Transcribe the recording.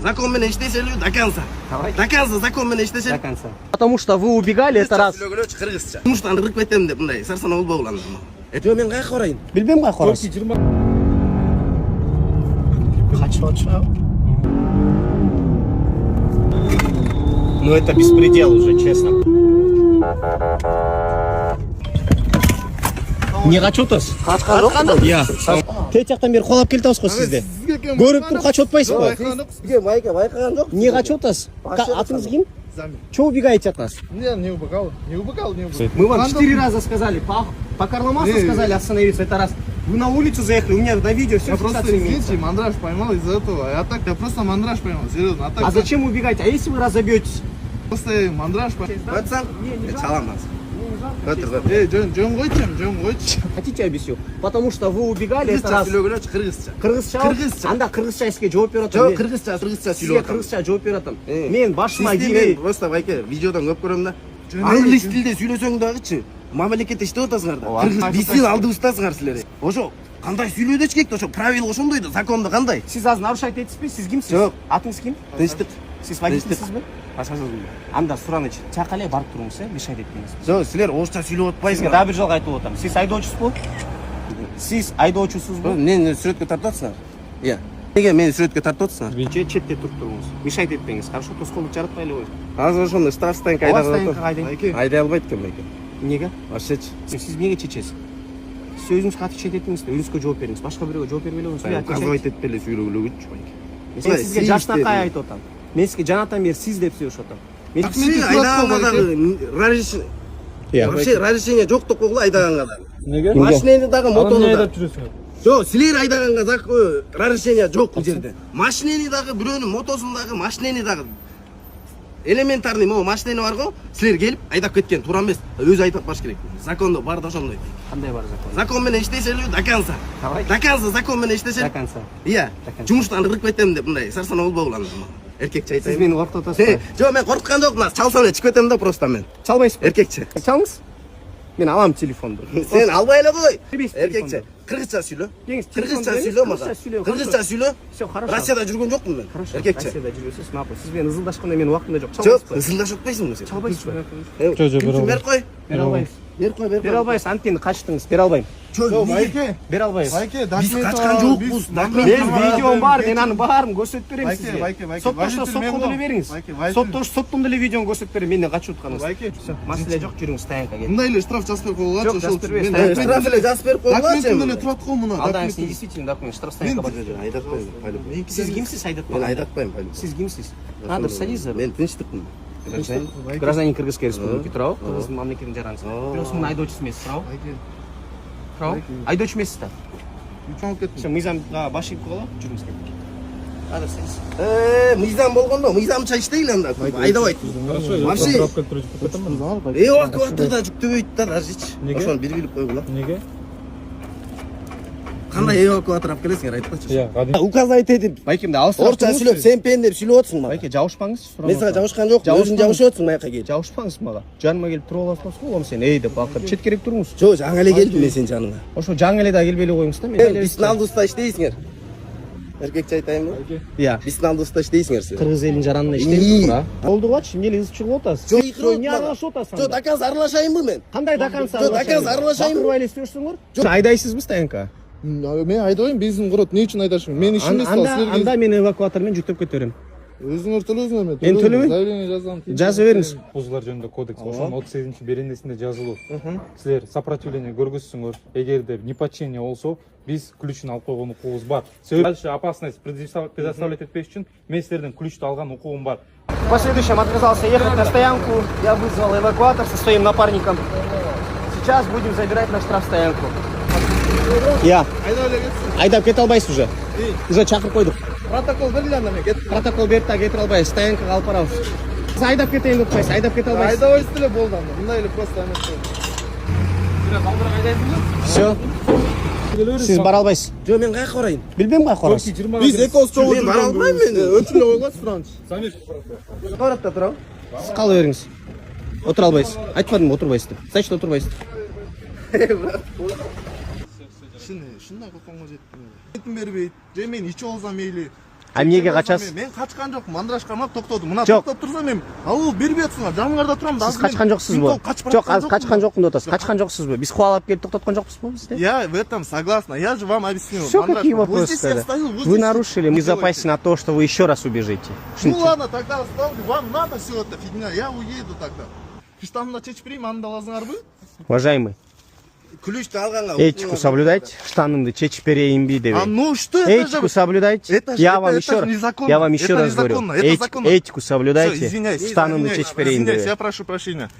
Закон менен иштешели до конца. Давай. До конца закон менен иштешели. До конца. Потому что вы убегали, это раз. Кыргызча. Жумуштан ырып кетем деп мындай сарсана болбогула. Этөө мен каяка барайын? Билбейм каяка барасыз. Качып атышабы? Ну это беспредел уже, честно. Не качып атасыз? Качкан жок. Иә. Тет жактан бери колап келип атасыз го сизде. Көрүп туруп качып атпайсызбы? Сизге байкаган жок. Не качып атасыз? Атыңыз ким? Чего убегаете от нас? Не убегал. Мы вам 4 раза сказали, по Карломасу сказали остановиться, это раз. Вы на улицу заехали, у меня на видео все Я просто, фиксация имеется. извините, мандраж поймал из-за этого. Я просто мандраж поймал, серьезно. А, так, А зачем вы убегаете? А если вы разобьетесь? Просто мандраж поймал. Батсан? Чалам нас. Жон койчу. Хотите объясню? Потому что вы убегали, это раз. Кыргызча. Кыргызча? Анда кыргызча эске жооп берип атам. Жок, кыргызча Сизге сүйлөп атам. кыргызча жооп берип атам. Мен башыма Мен просто байке видеодан көп көрөм да. Англис тилде сүйлөсөң дагычы. Мамлекетте иштеп атасыңар да. Кыргыз биздин алдыбыздасыңар силер. Ошо кандай сүйлөөдөч керек, ошо правила ошондой да, закондо кандай? Сиз азыр нарушать этесизби? Сиз кимсиз? Жок. Атыңыз ким? Тынчтык. Сиз водительсизби? Анда сураныч, чакале барып туруңуз, мешать этпеңиз. Жок, силер орусча сүйлөп Сизге атпайсыңар. дагы бир жолу айтып атам. Сиз айдоочусузбу? Сиз айдоочусузбу? Мени сүрөткө тартып атсыңар. Иә. Неге мени сүрөткө тартып атсыңар? Четте туруп туруңуз. Мешать этпеңиз. Хорошо, тоскоолдук жаратпайлы койуңуз. Азыр ошондо штрафстан кайдаган. Кайдайын. Айдай албайт экен байке. Эмнеге? Вообще-чы. Сиз эмнеге чечесиз? Сиз өзүңүзгө катышет этиңиз да, өзүңүзгө жооп бериңиз. Башка бирөөгө жооп бербей элеңиз. Казбайт этпеле сүйлөгүлөгүчү байке. Мен сизге жашынакай айтып атам. Мен сизге жанатан бери сиз деп сүйлөшүп атам. Сиз айдаганга дагы разрешение. Вообще разрешение жок деп койгула айдаганга дагы. Неге? Машинени дагы мотору да. жүрөсүңөр? Жок, силер айдаганга дагы разрешение жок бул жерде. Машинени дагы бирөөнүн мотосун дагы, машинени дагы. Элементарный могу машинени бар го, силер келип айдап кеткен, туура эмес. Өзү айдап баш керек. Закондо бар да ошондой. Кандай бар закон? Закон менен иштешели до конца. Давай. До конца закон менен иштешели. До конца. Иә. Жумуштан ырып кетем деп мындай сарсана болбогула. Эркекче айтайын. Сиз мени коркутуп атасызбы? Жок, мен коркуткан жокмун. Чалсам эле чыгып кетем да просто мен. Чалбайсызбы? Эркекче. Чалыңыз. Мен алам телефонду. Сен албай эле кой. Бербейсиз Эркекче. Кыргызча сүйлө. Кыргызча Сүйлө мага. Кыргызча сүйлө. Всё хорошо. Россияда жүргөн жокмун мен. Эркекче. Россияда жүрөсүз, мапы. Сиз менен ызылдашканда менин убактымда жок. Жок, ызылдашып атпайсыңбы сен? Чалбайсызбы? Жок, бер кой. Бере албайсыз. Бер кой, бер кой. Бере албайсыз, антени качтыңыз. Бере албайм. Жок, Байке. Бере албайбыз. Биз качкан жокпуз. Мен видеом бар, мен анын баарын көрсөтүп берем Байке, сизге. байке, байке. Соттошто соткондо эле бериңиз. Соттондо эле видеону көрсөтүп берем, менден качып атканыңыз. Байке. Маселе жок, жүрүңүз стоянкага келип. Мындай эле штраф жазып коюлган. Жок, жазып бербейсиз. Штраф эле жазып берип койгулачы. Документин эле турат го муна. Алдан сиз действительно документ, штраф стоянкага барып. Айдатпайм. Сиз кимсиз айдатпай? Мен айдатпайм. Сиз кимсиз? Надыр садизер. Мен тынчтыкмын. Гражданин Кыргызской республики туурабы? Кыргыздын мамлекетинин жаранысы. Бирок мун айдоочусу эмессиз, туурабы? Туурабы? Айдоочу эмессиз да. Чоңуп кеттим. Все, мыйзамга баш ийип койгула, жүрүңүз кетти. Надыр садиз. Мыйзам болгондо мыйзамча иштейли анда. Айдабайт. Вообще эвакуаторда жүктөбөйт да дажечи. Ошону бир билип койгула. Неге? Кандай эвакуатор алып келесиңер айтпачы. Указать этип. Байкемде алыстап. Орусча сүйлөп, сен пен деп сүйлөп атсың мага. Байке, жабышпаңыз. Мен сага жабышкан жок. Өзүң жабышып атсың маяка келип. Жабышпаңыз мага. Жаныма келип туруп аласыз го, сен эй деп акырып четкерек туруңуз. Жок, жаңы эле келдим мен сенин жаныңа. Ошо жаңы эле да келбей эле коюңуз да. Биздин алдыбызда иштейсиңер. Эркекче айтайынбы? Иә. Биздин алдыбызда иштейсиңер силер. Кыргыз элинин жаранына иштейсиз тура. Болдугачы, эмне эле ызып чыгып атасыз? Жок, эмне аралашып атасың? Жок, до конца аралашайынбы мен? Кандай до конца? Жок, до конца аралашайынбы? Бакырбай эле истешсиңер? Айдайсызбы стоянкага? Мен айдайм, бензин курат. Не үчүн айдашым? Мен ишим эмес ал, Анда мен эвакуатор менен жүктөп кетип берем. Өзүңөр төлөйсүңөр мен. Мен төлөбөйм. Заявление жазам. Жазып бериңиз. Козулар жөнүндө кодекс ошонун 38 беренесинде жазылуу. Силер сопротивление көргөзсөңөр, эгерде неподчинение болсо, биз ключун алып койгон укугубуз бар. Дальше опасность предоставлять этпеш үчүн мен силерден ключту алган укугум бар. В последующем отказался ехать на стоянку. Я вызвал эвакуатор со своим напарником. Сейчас будем забирать на штрафстоянку. Я. Айдап кете албайсыз уже. Уже чакырып койдук. Протокол бергиле анда мен кеттим. Протокол берип да кетире албайбыз. Стоянкага алып барабыз. Сиз айдап кетейин деп атпайсыз. Айдап кете албайсыз. Айдабайсыз эле болду анда. Мындай эле просто эмес. Все. Сиз бара албайсыз. Жок, мен каяка барайын? Билбейм каяка барасыз. Биз экөөбүз чогуу Мен бара албайм мен. Өчүлө койгула сураныч. Баратта турам. Сиз кала бериңиз. Отура албайсыз. Айтпадымбы отурбайсыз деп. Значит отурбайсыз. Шындай кылгонго жеттим. Кетим бербейт. Же мен ичип алсам мейли. А эмнеге качасыз? Мен качкан жокмун, мандрашка ма токтодум. Мына Жок. токтоп турсам мен алуу бербей атсыңар. Жаңыңарда турам да. Сиз качкан жоксузбу? Жок, азыр качкан жокмун деп атасыз. Качкан жоксузбу? Биз кубалап келип токтоткон жокпузбу бизди? Я в этом согласна. Я же вам объяснил. Все, какие Мандрашка, вот вопросы здесь я тогда? стою, вот Вы здесь нарушили, мы делайте. запасены от того, что вы еще раз убежите. Ну ладно, тогда оставлю. Вам надо все это фигня. Я уеду тогда. Штамда чечип берейин, аны да аласыңарбы? Уважаемый, Ключту алганга этику соблюдайте. Штанымды чечип берейинби деп. А ну что это Этику же? соблюдайте. Это же- Я это- вам это еще же раз, незаконно. я вам еще Это раз говорю. незаконно, это законно. Этику Всё, соблюдайте. извиняюсь. Штанымды чечип берейин Извиняюсь, деп. я прошу прощения.